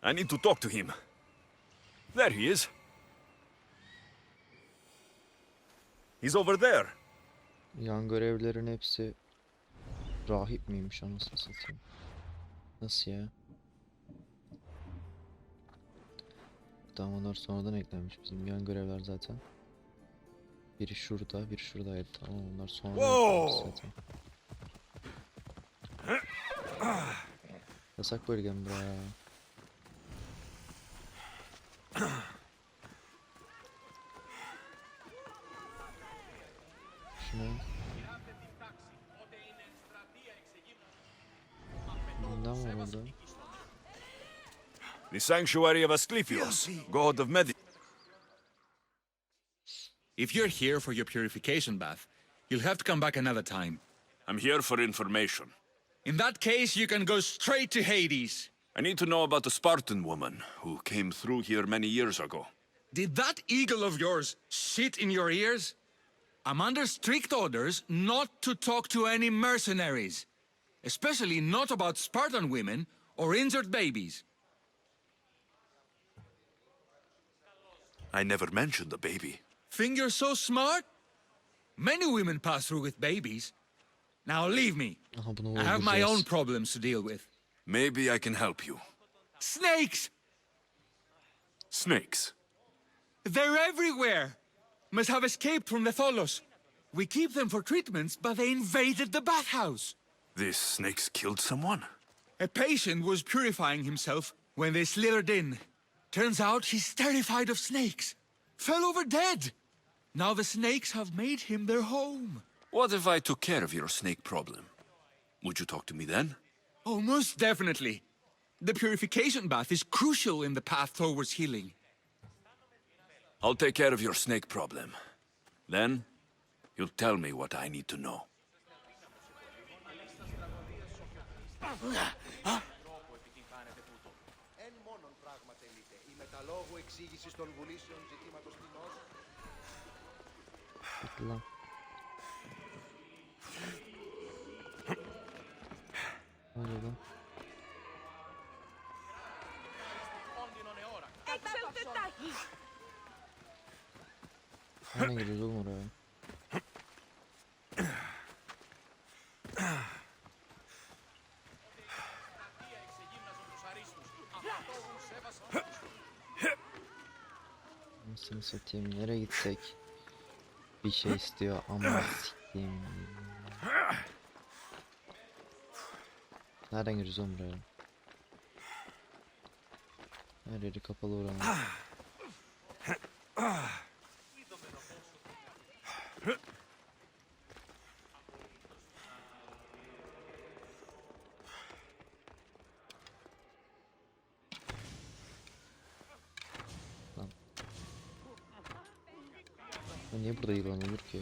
I need to talk to him. There he is. He's over there. Yan görevlerin hepsi rahip miymiş anasını satayım. Nasıl ya? Tamam, onlar sonradan eklenmiş, bizim yan görevler zaten. Biri şurada, biri şuradaydı. Tamam, onlar sonradan eklenmiş zaten. Yasak bölgem bura ya. Şuna. Bundan var orada. The sanctuary of Asclepios, god of medicine. If you're here for your purification bath, you'll have to come back another time. I'm here for information. In that case, you can go straight to Hades. I need to know about the Spartan woman who came through here many years ago. Did that eagle of yours shit in your ears? I'm under strict orders not to talk to any mercenaries, especially not about Spartan women or injured babies. I never mentioned the baby. Think you're so smart? Many women pass through with babies. Now leave me. Aha, bunu I have my own öldüreceğiz. problems to deal with. Maybe I can help you. Snakes! Snakes. They're everywhere! Must have escaped from the Tholos. We keep them for treatments, but they invaded the bathhouse. These snakes killed someone? A patient was purifying himself when they slithered in. Turns out he's terrified of snakes. Fell over dead. Now the snakes have made him their home. What if I took care of your snake problem? Would you talk to me then? Oh, most definitely. The purification bath is crucial in the path towards healing. I'll take care of your snake problem. Then, you'll tell me what I need to know. Εν μόνον πράγμα τελείται. Η μεταλόγου εξήγηση των βουλήσεων ζητήματος τιμός. Bekle lan. Hadi lan. Nereden gidiyoruz oğlum oraya? Nasıl satayım? Nereye gitsek? Bir şey istiyor ama sikeyim. Nereden giriyoruz oğlum buraya? Her yeri kapalı oranın. Lan. Ya niye burada yılan olur ki?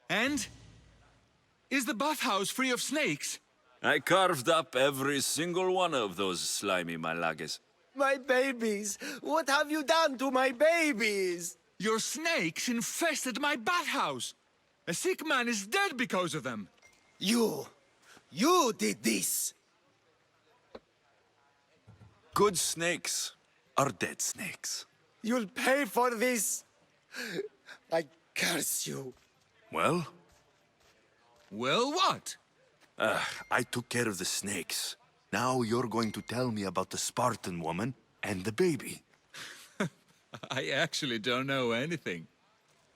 And? Is the bathhouse free of snakes? I carved up every single one of those slimy malagas. My babies! What have you done to my babies? Your snakes infested my bathhouse. A sick man is dead because of them. You did this! Good snakes are dead snakes. You'll pay for this! I curse you! Well, Well, what? I took care of the snakes. Now you're going to tell me about the Spartan woman and the baby. I actually don't know anything.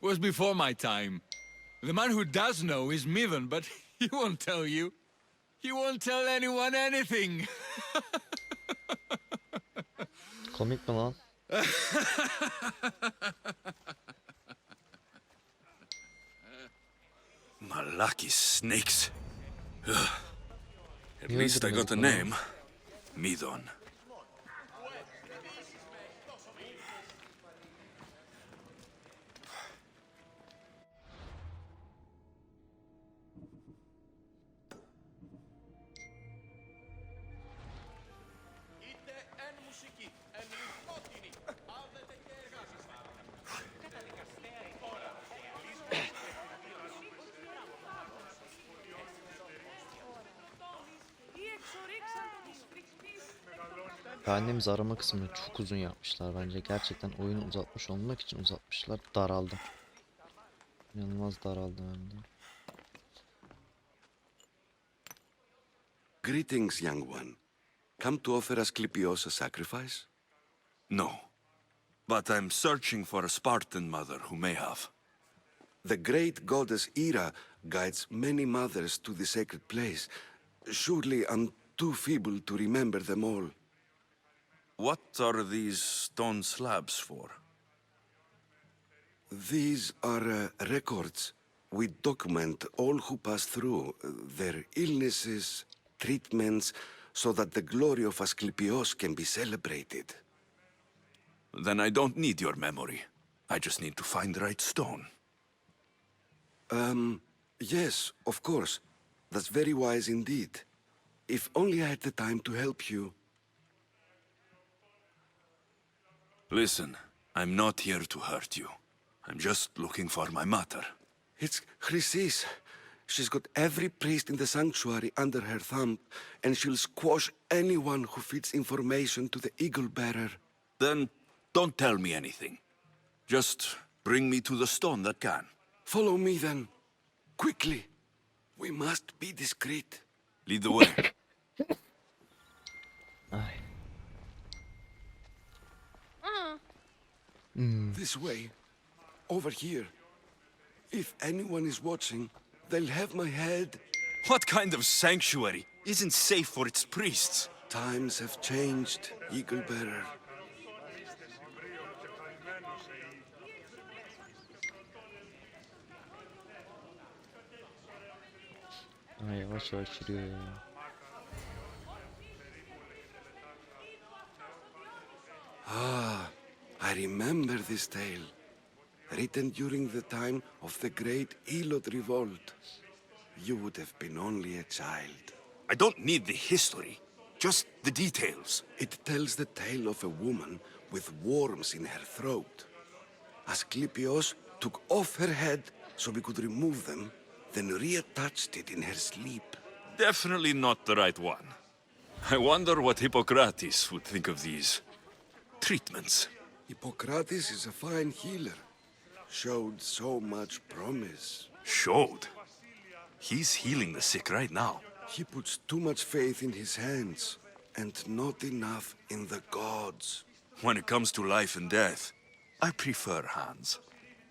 It was before my time. The man who does know is Mivan, but he won't tell you. He won't tell anyone anything. Komik mi lan? Malaki snakes. Ugh. At You least I got a didn't name. Midon. Είτε εν μουσική, εν λιθότινη, άδετε Annemizi arama kısmını çok uzun yapmışlar bence. Gerçekten oyunu uzatmış olmak için uzatmışlar. Daraldı. İnanılmaz daraldı hem de. Greetings, young one. Come to offer Asclepios a sacrifice? No. But I'm searching for a Spartan mother who may have. The great goddess Hera guides many mothers to the sacred place. Surely I'm too feeble to remember them all. What are these stone slabs for? These are records. We document all who pass through, their illnesses, treatments, so that the glory of Asclepios can be celebrated. Then I don't need your memory. I just need to find the right stone. Yes, of course. That's very wise indeed. If only I had the time to help you. Listen, I'm not here to hurt you. I'm just looking for my mother. It's Chrysis. She's got every priest in the sanctuary under her thumb, and she'll squash anyone who feeds information to the eagle bearer. Then don't tell me anything. Just bring me to the stone that can. Follow me then. Quickly. We must be discreet. Lead the way. Ay. This way. Over here. If anyone is watching, they'll have my head. What kind of sanctuary isn't safe for its priests? Times have changed, eagle bearer. Ay yavaş yavaş yürüyor ya. I remember this tale. Written during the time of the great Elot revolt. You would have been only a child. I don't need the history, just the details. It tells the tale of a woman with worms in her throat. Asclepios took off her head so we could remove them, then reattached it in her sleep. Definitely not the right one. I wonder what Hippocrates would think of these treatments. Hippocrates is a fine healer. Showed so much promise. Showed. He's healing the sick right now. He puts too much faith in his hands, and not enough in the gods. When it comes to life and death, I prefer hands.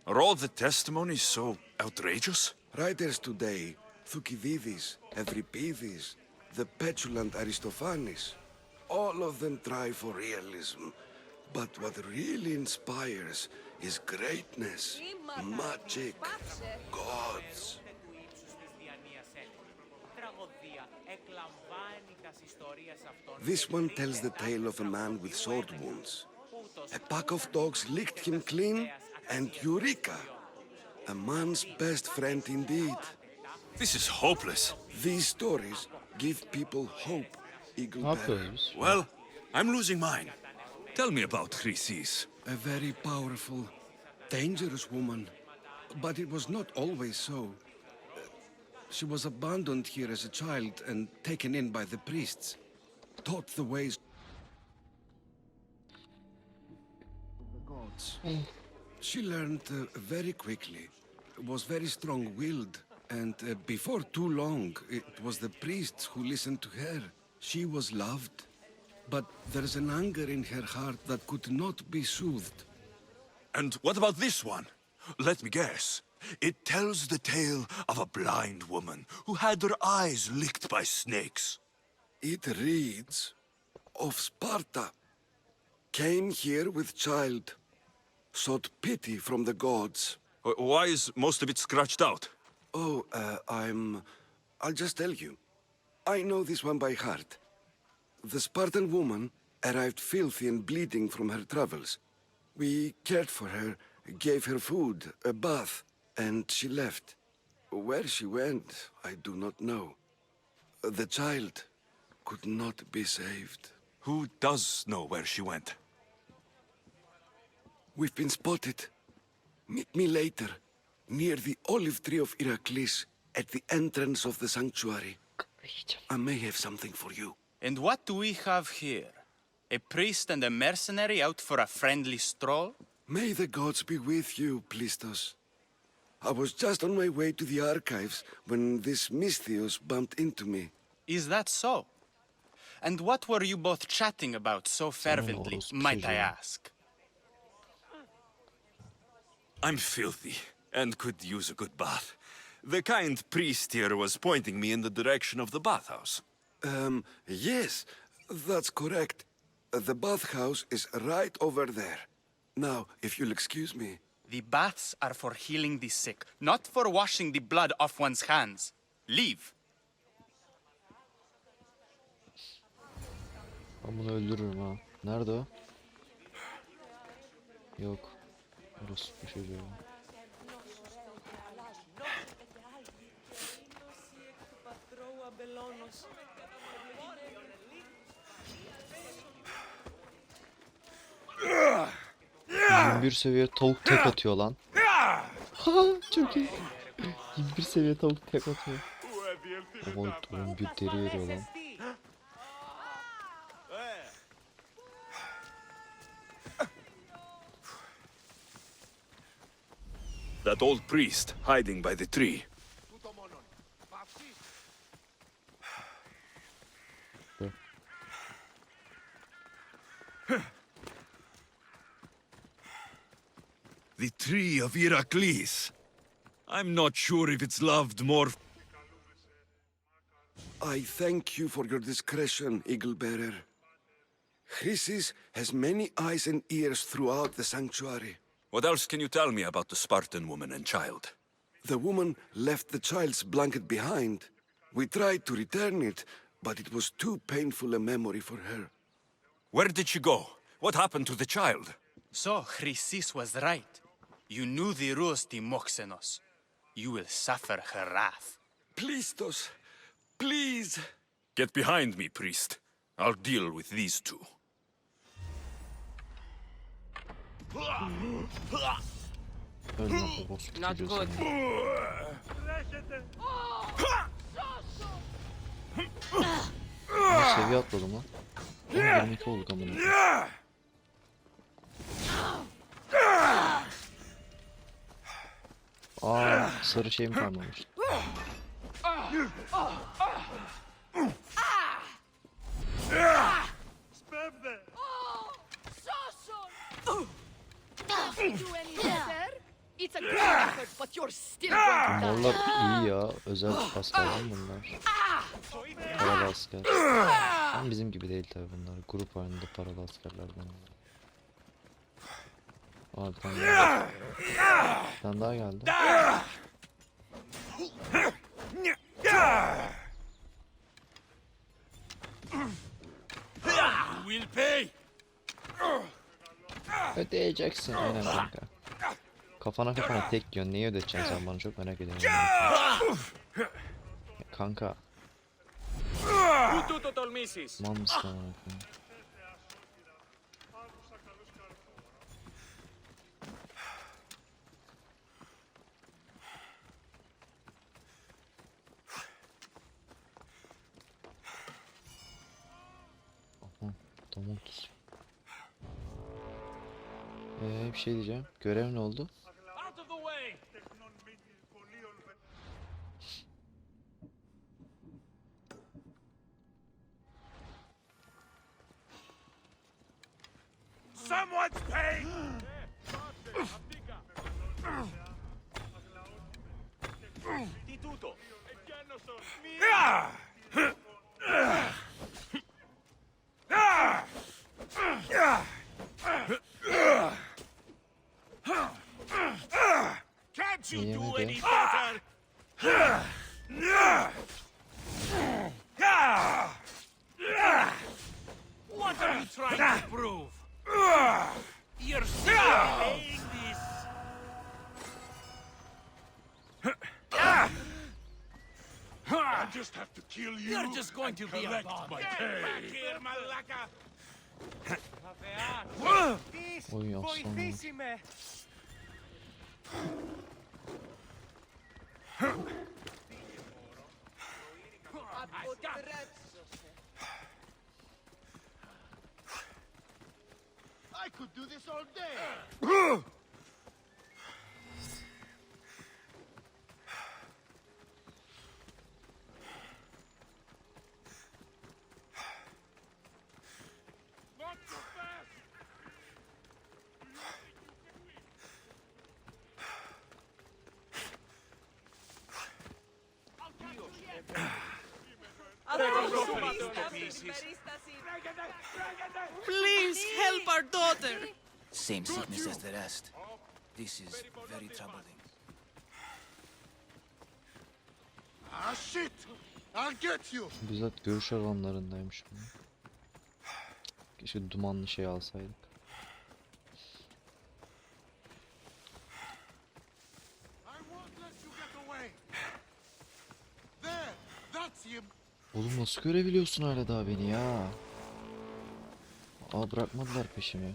Are all the testimonies so outrageous? Writers today, Thucydides, Euripides, the petulant Aristophanes, all of them try for realism. But what really inspires is greatness, magic, gods. This one tells the tale of a man with sword wounds. A pack of dogs licked him clean, and Eureka! A man's best friend indeed. This is hopeless. These stories give people hope, Eagle Ne Bearer. yapıyoruz? Well, I'm losing mine. Tell me about Chrysis. A very powerful, dangerous woman. But it was not always so. She was abandoned here as a child and taken in by the priests. Taught the ways of the gods. She learned very quickly. Was very strong-willed. And before too long, it was the priests who listened to her. She was loved. But there's an anger in her heart that could not be soothed. And what about this one? Let me guess. It tells the tale of a blind woman who had her eyes licked by snakes. It reads of Sparta. Came here with child. Sought pity from the gods. Why is most of it scratched out? Oh, I'll just tell you. I know this one by heart. The Spartan woman arrived filthy and bleeding from her travels. We cared for her, gave her food, a bath, and she left. Where she went, I do not know. The child could not be saved. Who does know where she went? We've been spotted. Meet me later, near the olive tree of Iraklis, at the entrance of the sanctuary. I may have something for you. And what do we have here? A priest and a mercenary out for a friendly stroll? May the gods be with you, Plistos. I was just on my way to the archives when this Misthios bumped into me. Is that so? And what were you both chatting about so fervently, orospu might I çocuğu. ask? I'm filthy and could use a good bath. The kind priest here was pointing me in the direction of the bathhouse. Yes, that's correct. The bathhouse is right over there. Now, if you'll excuse me. The baths are for healing the sick, not for washing the blood off one's hands. Leave. Ben bunu öldürürüm ha. Nerede o? Yok. Orospu çocuğu. Bir seviye tavuk tek atıyor lan. Ha, çok iyi. 21 seviye tavuk tek atıyor. Ama bir deri veriyor lan. That old priest hiding by the tree. The tree of Heracles. I'm not sure if it's loved more. I thank you for your discretion, Eagle Bearer. Chrysis has many eyes and ears throughout the sanctuary. What else can you tell me about the Spartan woman and child? The woman left the child's blanket behind. We tried to return it, but it was too painful a memory for her. Where did she go? What happened to the child? So, Chrysis was right. You knew the rules, Timoxenos. You will suffer her wrath. Plistos, please. Get behind me, priest. I'll deal with these two. Ölme orospu Not çocuğu good. seni. Ben seviye atladım lan. 22 olduk amına. Aa, sarı şeyim kalmamış. It's a great effort, but you're still going to die. Morlar iyi ya. Özel asker lan bunlar. Paralı asker. Ama bizim gibi değil tabi bunlar. Grup halinde paralı askerler bunlar. Aa, bir tane daha. Bir tane daha geldi. Will pay! Ödeyeceksin aynen kanka. Kafana tek yiyorsun. Neyi ödeteceksin sen bana, çok merak ediyorum. Ya kanka. Mal mısın amına koyayım? Aha, tamam tuz. Bir şey diyeceğim. Görev ne oldu? Someone's paying! Can't you do any better? What are you trying to prove? You're still delaying this. I just have to kill you. You're just going to be a bond. Get back here, Malaka. Oy aslanım. I could do this all day. Please help our daughter. Same sickness as the rest. This is very troubling. Ah shit! I'll get you. Bizzat görüş alanlarındaymış bu. Keşke dumanlı şey alsaydık. I won't let you get away. There, that's him. Oğlum nasıl görebiliyorsun hala daha beni ya? Aa, bırakmadılar peşimi.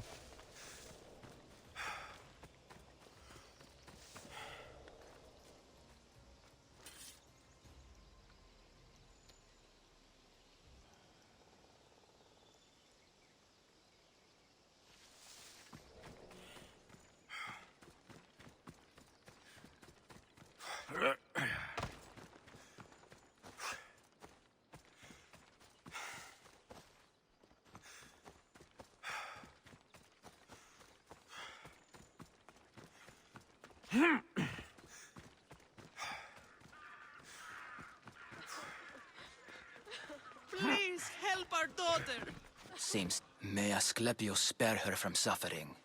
Please help our daughter. Seems. May Asclepius spare her from suffering.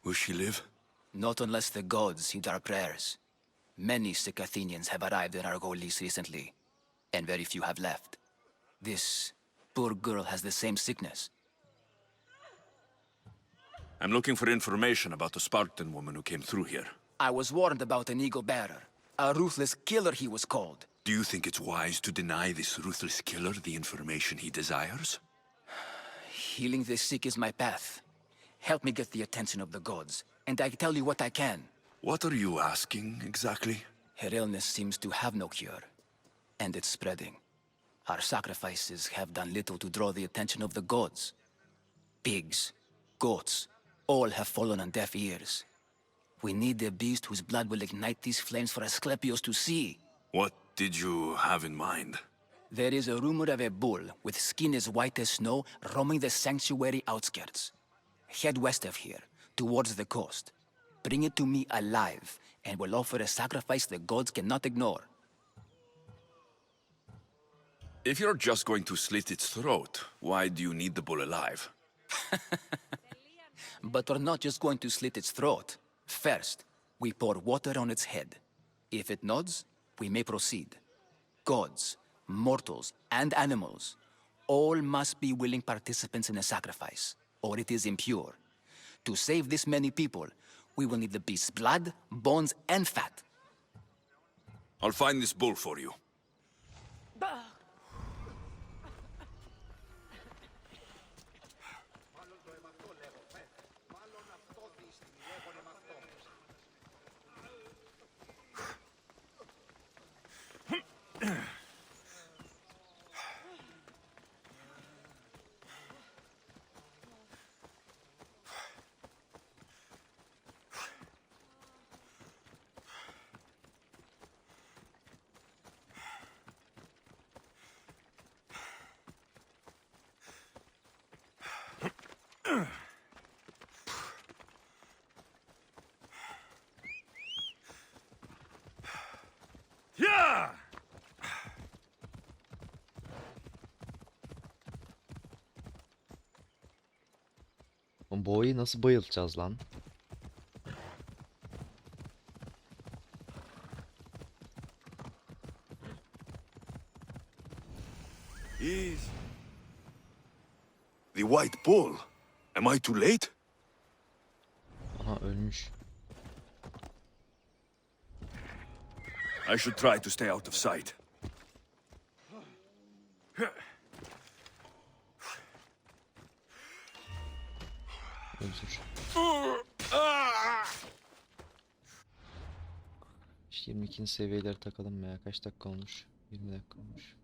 Will she live? Not unless the gods heed our prayers. Many sick Athenians have arrived in Argolis recently, and very few have left. This poor girl has the same sickness. I'm looking for information about the Spartan woman who came through here. I was warned about an eagle bearer. A ruthless killer he was called. Do you think it's wise to deny this ruthless killer the information he desires? Healing the sick is my path. Help me get the attention of the gods, and I tell you what I can. What are you asking, exactly? Her illness seems to have no cure, and it's spreading. Our sacrifices have done little to draw the attention of the gods. Pigs, goats, all have fallen on deaf ears. We need a beast whose blood will ignite these flames for Asclepius to see. What did you have in mind? There is a rumor of a bull with skin as white as snow roaming the sanctuary outskirts. Head west of here, towards the coast. Bring it to me alive, and we'll offer a sacrifice the gods cannot ignore. If you're just going to slit its throat, why do you need the bull alive? But we're not just going to slit its throat. First, we pour water on its head. If it nods, we may proceed. Gods, mortals, and animals, all must be willing participants in a sacrifice, or it is impure. To save this many people, we will need the beast's blood, bones, and fat. I'll find this bull for you. Yeah! Oğlum bu ayı nasıl bayılacağız lan? Is the white bull? Am I too late? Aha, ölmüş. I should try to stay out of sight. Özür. İşte 22. seviyeleri takalım mı ya? Kaç dakika olmuş? 20 dakika olmuş.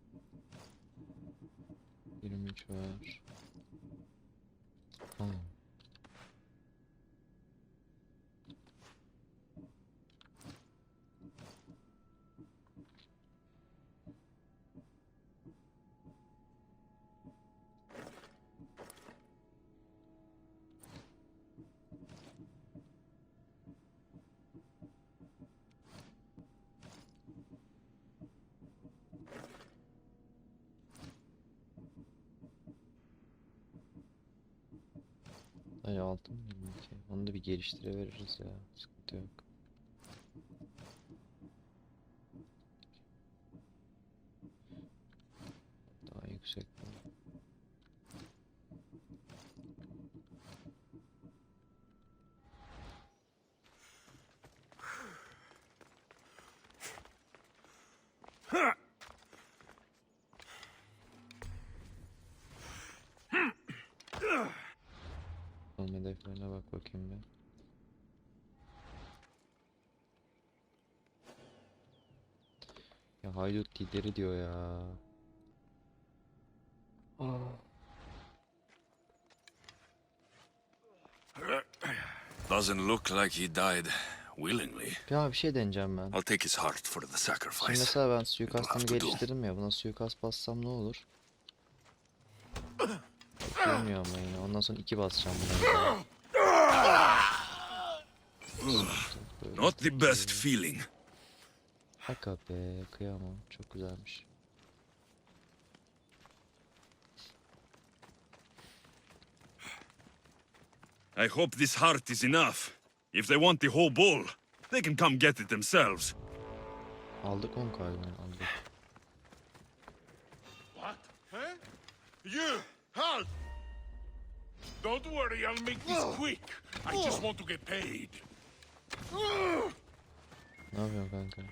23 var. Aa. Sadece 6 mı 22? Onu da bir geliştireveririz ya. Sıkıntı yok. Daha yüksek mi? Son hedeflerine bak bakayım bir. Ya haydut lideri diyor ya. Doesn't look like he died willingly. Ya bir şey deneyeceğim ben. I'll take his heart for the Şimdi sacrifice. mesela ben suikastımı It'll have to do. geliştirdim ya. Buna suikast bassam ne olur? Bilmiyorum ama yine. Ondan sonra 2 basacağım buna. Not the best feeling. Aga be, kıyamam. Çok güzelmiş. I hope this heart is enough. If they want the whole bull, they can come get it themselves. Aldık 10 galiba. Aldık. What? Huh? You! Halt! Don't worry, I'll make this quick. I just want to get paid. Ne yapıyorsun kanka?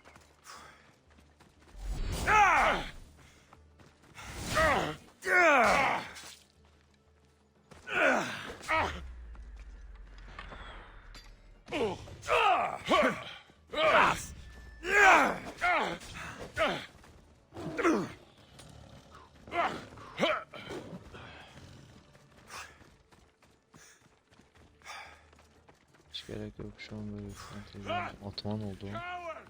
Hiç gerek yok şu an böyle fantezi. Atman oldu o. Coward!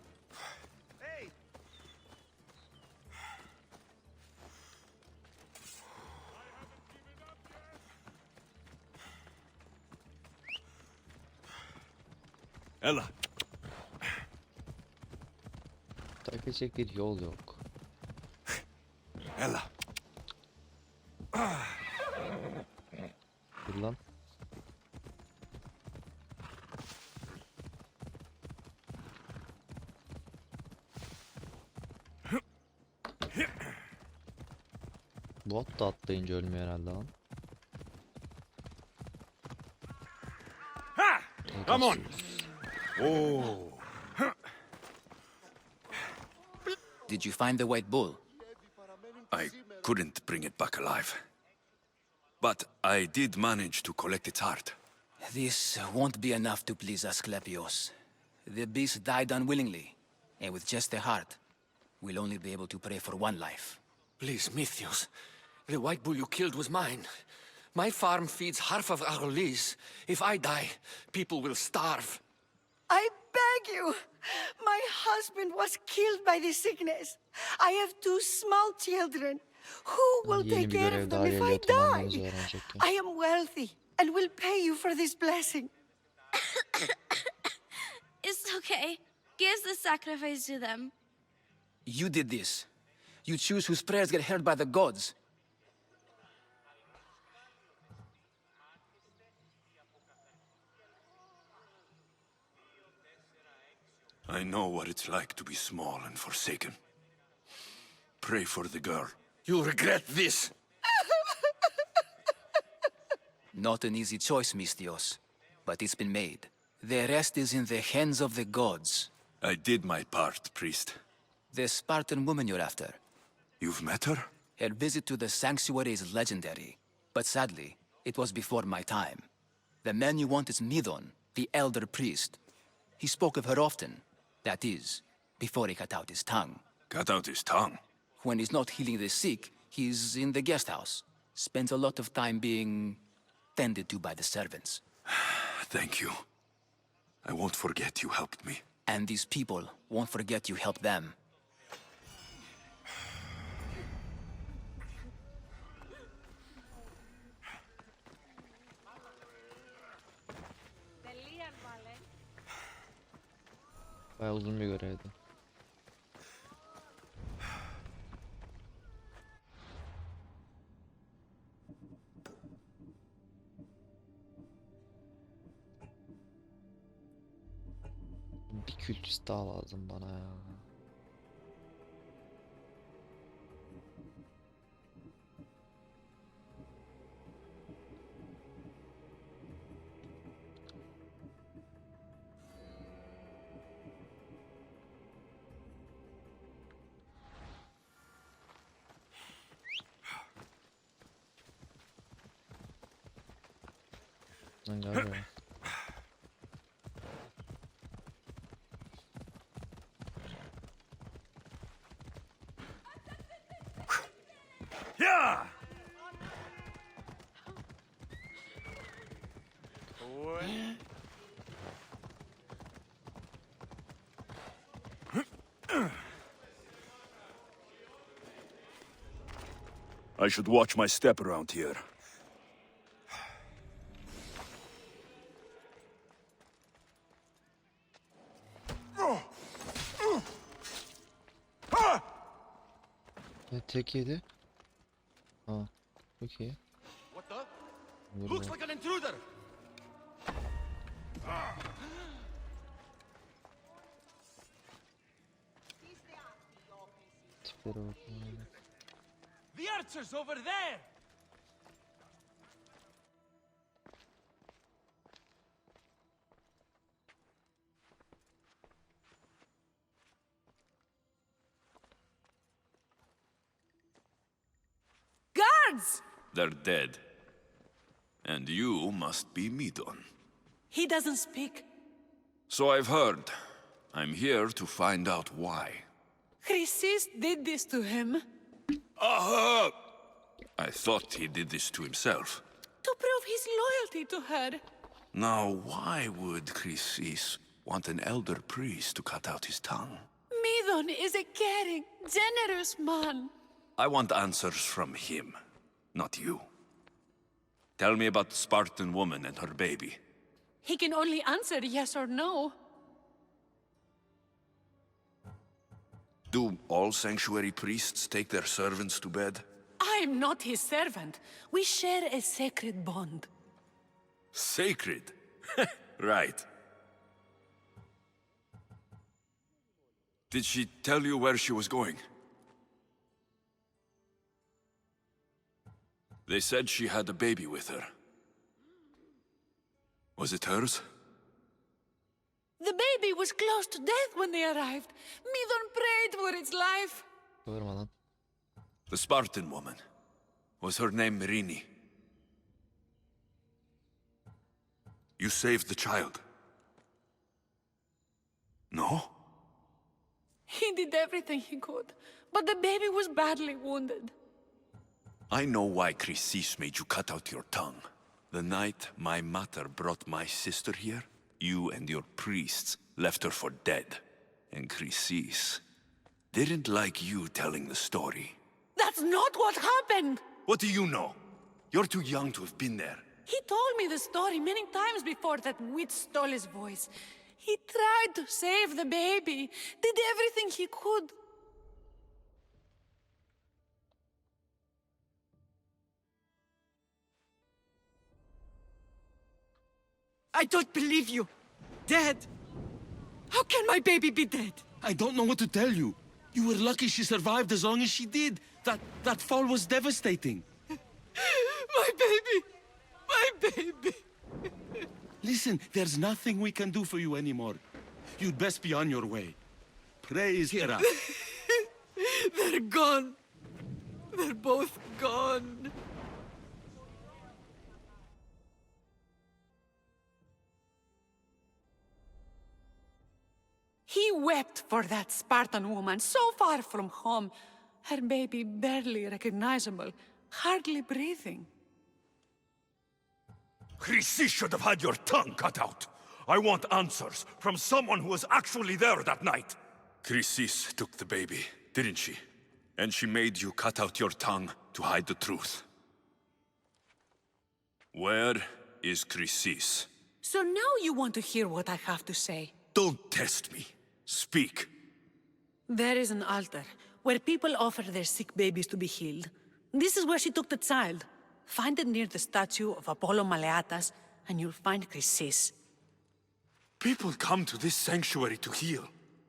Ella, Tak edecek bir yol yok. Ella. Dur lan. Bu at da atlayınca ölmüyor herhalde lan. Come on. Oh. Did you find the white bull? I couldn't bring it back alive. But I did manage to collect its heart. This won't be enough to please Asclepios. The beast died unwillingly, and with just the heart, we'll only be able to pray for one life. Please, Mythios. The white bull you killed was mine. My farm feeds half of our lease. If I die, people will starve. I beg you. My husband was killed by this sickness. I have 2 small children. Who will Yeni take bir care görev of daha them if geliyor. I Tamamlarız die? öğrenecektim. I am wealthy and will pay you for this blessing. It's okay. Give the sacrifice to them. You did this. You choose whose prayers get heard by the gods. I know what it's like to be small and forsaken. Pray for the girl. You'll regret this. Not an easy choice, Mystios, but it's been made. The rest is in the hands of the gods. I did my part, priest. The Spartan woman you're after. You've met her? Her visit to the sanctuary is legendary, but sadly, it was before my time. The man you want is Nidon, the elder priest. He spoke of her often. That is, before he cut out his tongue. Cut out his tongue. When he's not healing the sick, he's in the guest house. Spends a lot of time being tended to by the servants. Thank you. I won't forget you helped me. And these people won't forget you helped them. Bayağı uzun bir görevdi. Bir kültüst daha lazım bana ya. Lan gel buraya. Yeah! I should watch my step around here. Ne tek yedi? Ha, çok iyi. What the? Vurma. Looks like an intruder! Tiplere bak. The archer's over there! Guards! They're dead. And you must be Midon. He doesn't speak. So I've heard. I'm here to find out why. Chrysis did this to him. Aha! I thought he did this to himself. To prove his loyalty to her. Now, why would Chrysis want an elder priest to cut out his tongue? Midon is a caring, generous man. I want answers from him, not you. Tell me about the Spartan woman and her baby. He can only answer yes or no. Do all sanctuary priests take their servants to bed? I'm not his servant. We share a sacred bond. Sacred? Right. Did she tell you where she was going? They said she had a baby with her. Was it hers? The baby was close to death when they arrived. Midon prayed for its life. Bağırma lan. The Spartan woman. Was her name Rini? You saved the child. No? He did everything he could, but the baby was badly wounded. I know why Chrysis made you cut out your tongue. The night my mother brought my sister here, you and your priests left her for dead. And Chrysis didn't like you telling the story. That's not what happened! What do you know? You're too young to have been there. He told me the story many times before that witch stole his voice. He tried to save the baby, did everything he could. I don't believe you. Dead. How can my baby be dead? I don't know what to tell you. You were lucky she survived as long as she did. That fall was devastating. My baby. My baby. Listen, there's nothing we can do for you anymore. You'd best be on your way. Praise Hera. They're gone. They're both gone. He wept for that Spartan woman so far from home. Her baby barely recognizable, hardly breathing. Chrysis should have had your tongue cut out. I want answers from someone who was actually there that night. Chrysis took the baby, didn't she? And she made you cut out your tongue to hide the truth. Where is Chrysis? So now you want to hear what I have to say. Don't test me. Speak. There is an altar where people offer their sick babies to be healed. This is where she took the child. Find it near the statue of Apollo Maleatas, and you'll find Chrysis. People come to this sanctuary to heal,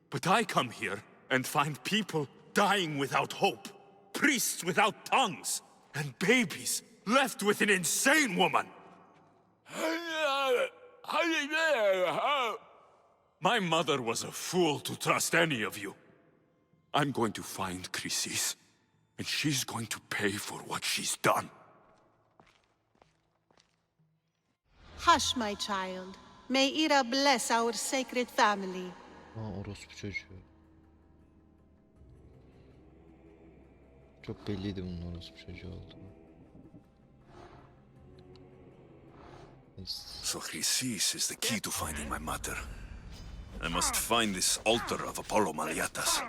but I come here and find people dying without hope, priests without tongues, and babies left with an insane woman. My mother was a fool to trust any of you. I'm going to find Chrysis, and she's going to pay for what she's done. Hush, my child. May Ira bless our sacred family. Orospu çocuğu. Çok belliydi bunun orospu çocuğu olduğunu. So Chrysis is the key to finding my mother. I must find this altar of Apollo Maliatas.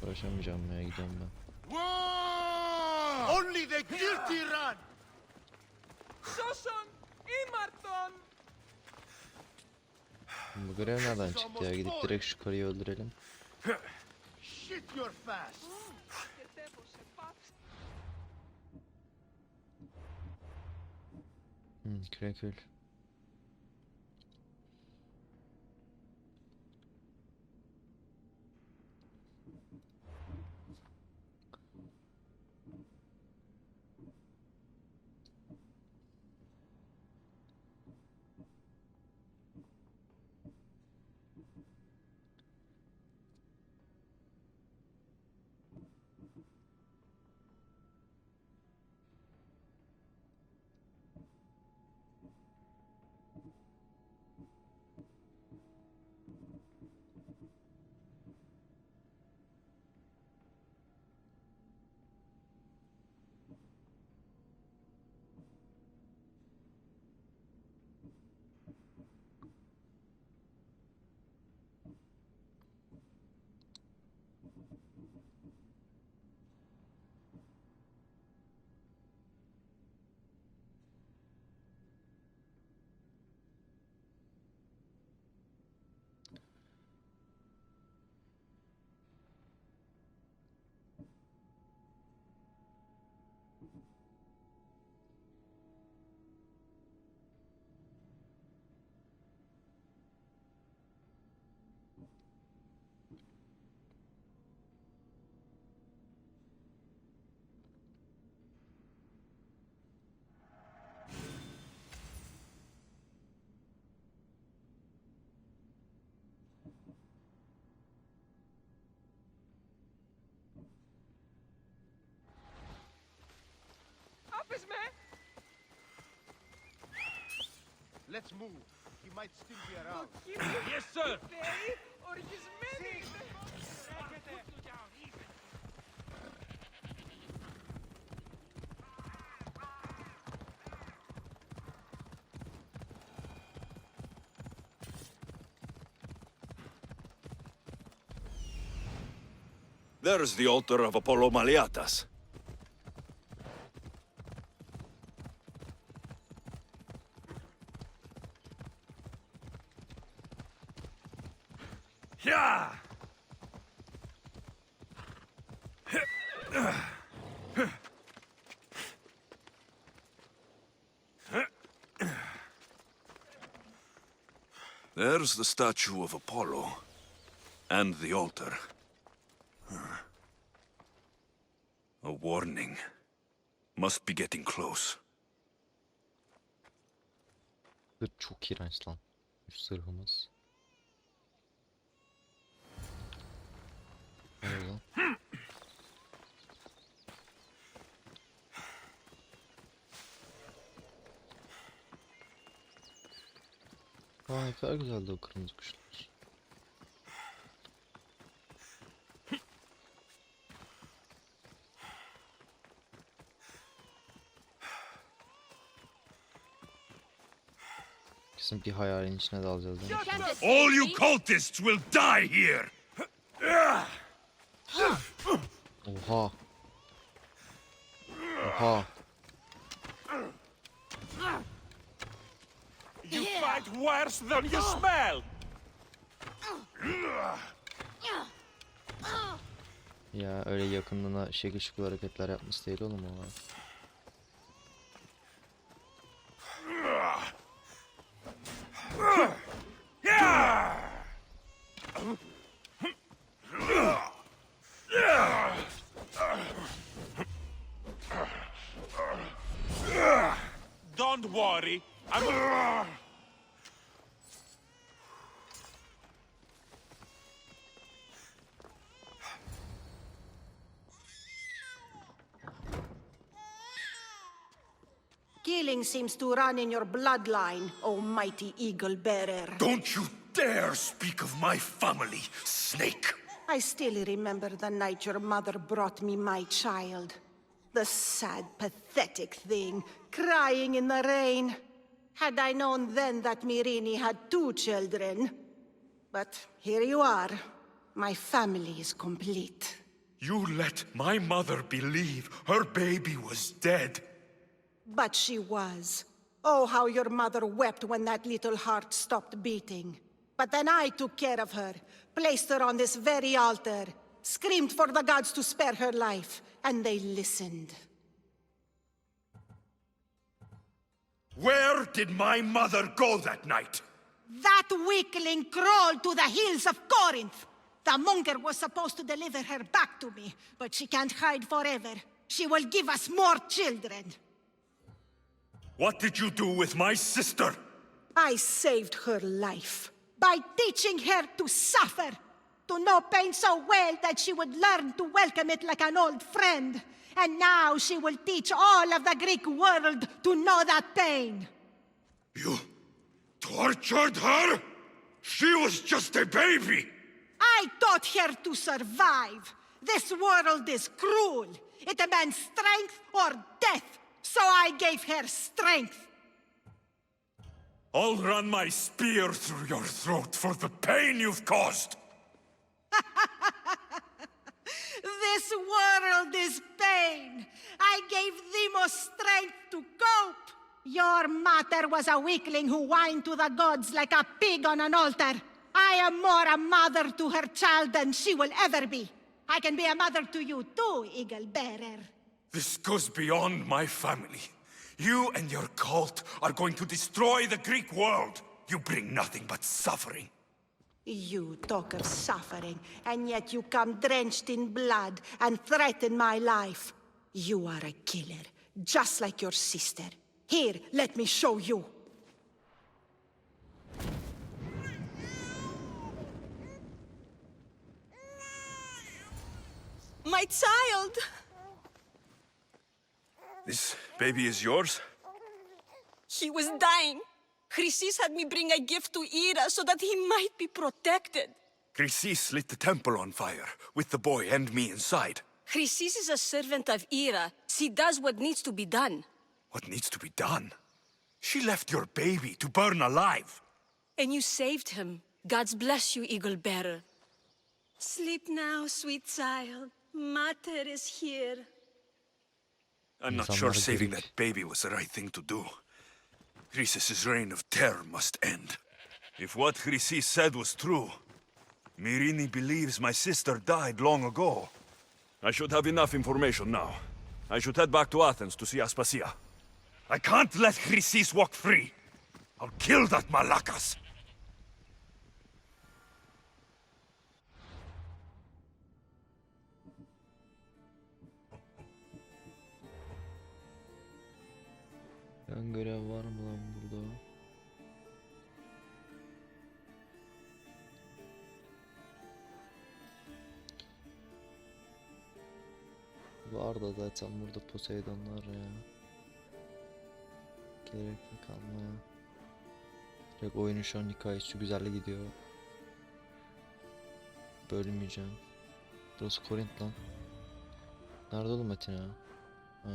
Uğraşamayacağım ya, gidiyorum ben. Only the guilty run! Soson, imarton. Bu görev nereden çıktı ya? Gidip direkt şu karıyı öldürelim. Shit your fast! Krekül. Let's move. He might still be around. Yes, sir. Or his many. There's the altar of Apollo Maliatas. Yeah! There's the statue of Apollo. And the altar. A warning. Must be getting close. Zırh çok iğrenç lan. Şu zırhımız. Nerede lan? Aa, ne kadar güzeldi o kırmızı kuşlar. Kesin bir hayalin içine dalacağız değil mi? All you cultists will die here! Oha. Oha. You fight worse than you smell! Ya öyle yakınlığına şekil şukul hareketler yapması değil oğlum o. Don't worry. I'm... Killing seems to run in your bloodline, O mighty eagle bearer. Don't you dare speak of my family, snake! I still remember the night your mother brought me my child. The sad, pathetic thing, crying in the rain. Had I known then that Mirini had 2 children. But here you are. My family is complete. You let my mother believe her baby was dead. But she was. Oh, how your mother wept when that little heart stopped beating. But then I took care of her, placed her on this very altar, screamed for the gods to spare her life, and they listened. Where did my mother go that night? That weakling crawled to the hills of Corinth. The monger was supposed to deliver her back to me, but she can't hide forever. She will give us more children. What did you do with my sister? I saved her life by teaching her to suffer, to know pain so well that she would learn to welcome it like an old friend. And now she will teach all of the Greek world to know that pain. You tortured her? She was just a baby! I taught her to survive. This world is cruel. It demands strength or death. So I gave her strength. I'll run my spear through your throat for the pain you've caused! This world is pain. I gave Demos strength to cope. Your mother was a weakling who whined to the gods like a pig on an altar. I am more a mother to her child than she will ever be. I can be a mother to you too, Eagle Bearer. This goes beyond my family. You and your cult are going to destroy the Greek world. You bring nothing but suffering. You talk of suffering, and yet you come drenched in blood and threaten my life. You are a killer, just like your sister. Here, let me show you. My child! This baby is yours? He was dying. Chrysis had me bring a gift to Ira so that he might be protected. Chrysis lit the temple on fire, with the boy and me inside. Chrysis is a servant of Ira. She does what needs to be done. What needs to be done? She left your baby to burn alive. And you saved him. God's bless you, Eagle Bearer. Sleep now, sweet child. Mater is here. I'm not sure saving that baby was the right thing to do. Chrysis' reign of terror must end. If what Chrysis said was true, Mirini believes my sister died long ago. I should have enough information now. I should head back to Athens to see Aspasia. I can't let Chrysis walk free. I'll kill that Malakas. Yan görev var mı lan burada? Var da zaten burada Poseidonlar ya. Gerek yok almaya. Direkt oyunun şu an hikayesi güzel gidiyor. Bölmeyeceğim. Burası Korint lan. Nerede oğlum Atina? Ha.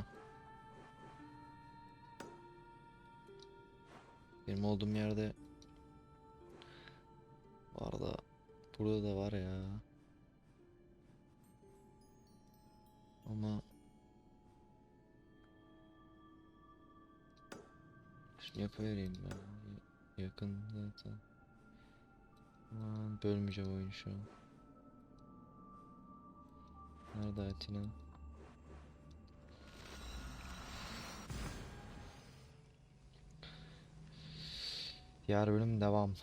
Benim olduğum yerde var da burada da var ya. Ama şunu yapıvereyim ya. Yakın zaten. Aman bölmeyeceğim oyunu şu an. Nerede Atina? Diğer bölüm devam.